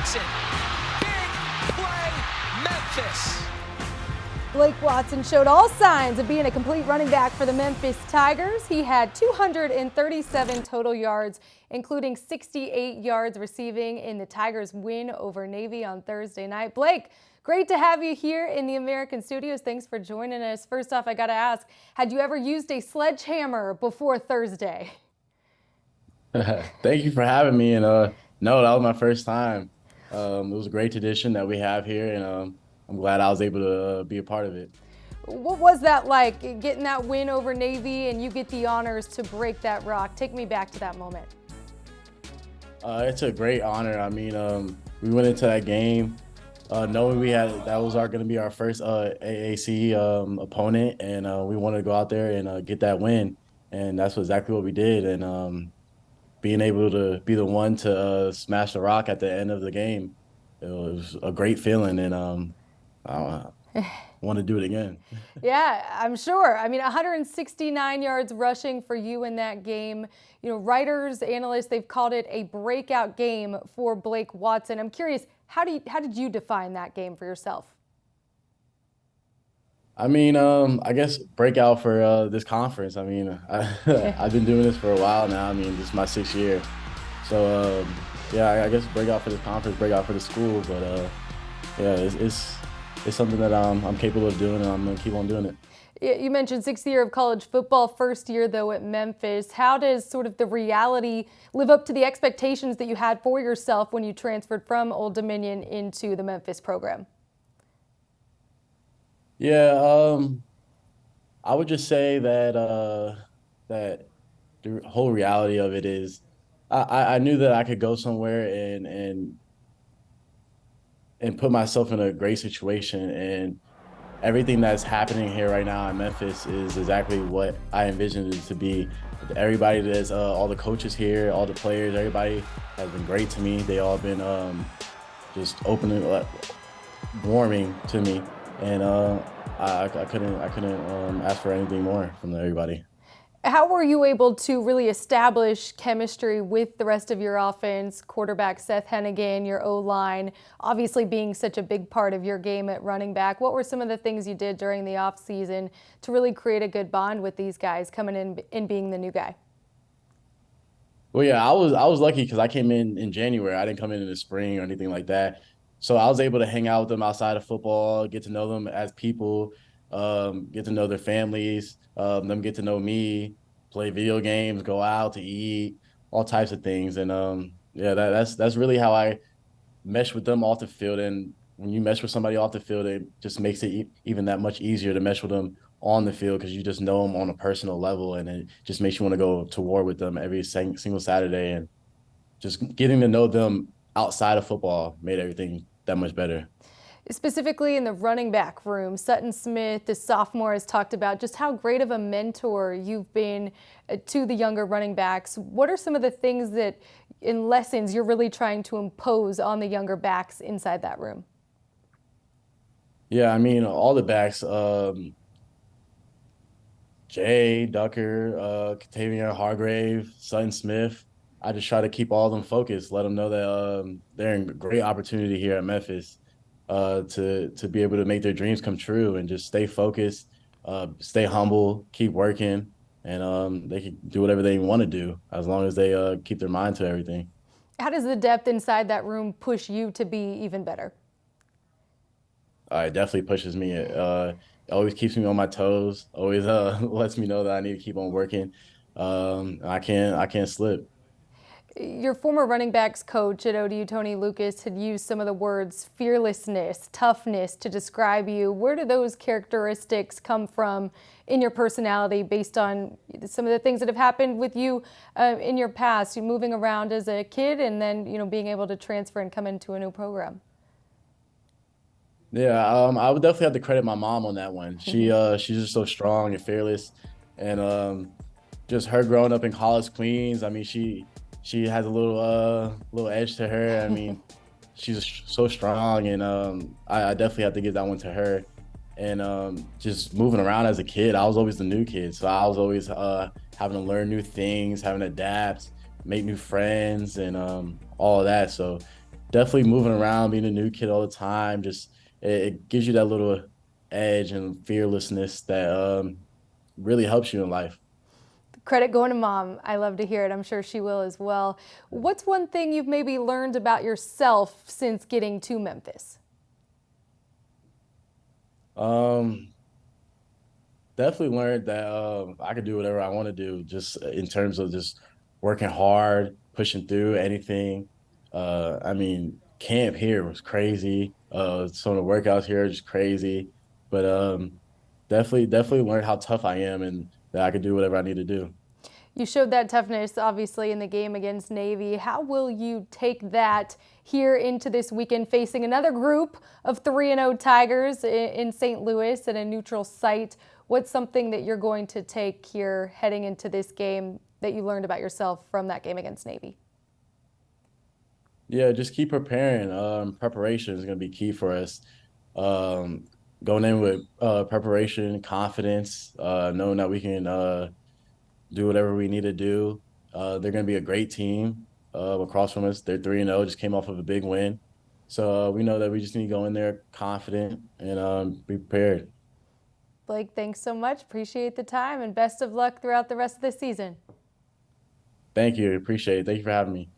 Watson. Big play, Memphis. Blake Watson showed all signs of being a complete running back for the Memphis Tigers. He had 237 total yards, including 68 yards receiving in the Tigers' win over Navy on Thursday night. Blake, great to have you here in the American Studios. Thanks for joining us. First off, I got to ask, had you ever used a sledgehammer before Thursday? Thank you for having me. And no, that was my first time. It was a great tradition that we have here, and I'm glad I was able to be a part of it. What was that like, getting that win over Navy and you get the honors to break that rock? Take me back to that moment. It's a great honor. I mean, we went into that game knowing that was going to be our first AAC opponent, and we wanted to go out there and get that win, and that's exactly what we did. And being able to be the one to smash the rock at the end of the game, it was a great feeling, and I want to do it again. Yeah, I'm sure. I mean, 169 yards rushing for you in that game. You know, writers, analysts, they've called it a breakout game for Blake Watson. I'm curious, how did you define that game for yourself? I mean, I guess breakout for this conference. I mean, I've been doing this for a while now. I mean, this is my 6th year. So, yeah, I guess breakout for this conference, breakout for the school. But, yeah, it's something that I'm capable of doing, and I'm going to keep on doing it. You mentioned 6th year of college football, 1st year, though, at Memphis. How does sort of the reality live up to the expectations that you had for yourself when you transferred from Old Dominion into the Memphis program? Yeah, I would just say that that the whole reality of it is I knew that I could go somewhere and put myself in a great situation, and everything that's happening here right now in Memphis is exactly what I envisioned it to be. Everybody that's all the coaches here, all the players, everybody has been great to me. They all been just opening up, warming to me. And I couldn't ask for anything more from everybody. How were you able to really establish chemistry with the rest of your offense, quarterback Seth Hennigan, your O-line, obviously being such a big part of your game at running back? What were some of the things you did during the offseason to really create a good bond with these guys coming in and being the new guy? Well, yeah, I was lucky because I came in January. I didn't come in the spring or anything like that. So I was able to hang out with them outside of football, get to know them as people, get to know their families, them get to know me, play video games, go out to eat, all types of things. And yeah, that's really how I mesh with them off the field. And when you mesh with somebody off the field, it just makes it even that much easier to mesh with them on the field because you just know them on a personal level, and it just makes you want to go to war with them every single Saturday. And just getting to know them outside of football made everything that much better. Specifically in the running back room, Sutton Smith, the sophomore, has talked about just how great of a mentor you've been to the younger running backs. What are some of the things that, in lessons, you're really trying to impose on the younger backs inside that room? Yeah, I mean, all the backs, Jay, Ducker, Katavian Hargrave, Sutton Smith, I just try to keep all of them focused, let them know that they're in great opportunity here at Memphis to be able to make their dreams come true, and just stay focused, stay humble, keep working, and they can do whatever they want to do as long as they keep their mind to everything. How does the depth inside that room push you to be even better? It definitely pushes me. It always keeps me on my toes, always lets me know that I need to keep on working. I can't slip. Your former running backs coach at ODU, Tony Lucas, had used some of the words fearlessness, toughness to describe you. Where do those characteristics come from in your personality based on some of the things that have happened with you in your past, you moving around as a kid and then, you know, being able to transfer and come into a new program? Yeah, I would definitely have to credit my mom on that one. She's just so strong and fearless, and just her growing up in Hollis, Queens. I mean, she has a little edge to her. I mean, she's so strong, and I definitely have to give that one to her. And just moving around as a kid, I was always the new kid, so I was always having to learn new things, having to adapt, make new friends, and all of that. So definitely moving around, being a new kid all the time, just it gives you that little edge and fearlessness that really helps you in life. Credit going to mom. I love to hear it. I'm sure she will as well. What's one thing you've maybe learned about yourself since getting to Memphis? Um, Definitely learned that I could do whatever I want to do, just in terms of just working hard, pushing through anything. I mean, camp here was crazy. Some of the workouts here are just crazy, but definitely learned how tough I am and that I could do whatever I need to do. You showed that toughness, obviously, in the game against Navy. How will you take that here into this weekend, facing another group of 3-0 Tigers in St. Louis at a neutral site? What's something that you're going to take here heading into this game that you learned about yourself from that game against Navy? Yeah, just keep preparing. Preparation is going to be key for us. Um, Going in with preparation, confidence, knowing that we can do whatever we need to do. They're going to be a great team across from us. They're 3-0, just came off of a big win. So we know that we just need to go in there confident and be prepared. Blake, thanks so much. Appreciate the time and best of luck throughout the rest of the season. Thank you. Appreciate it. Thank you for having me.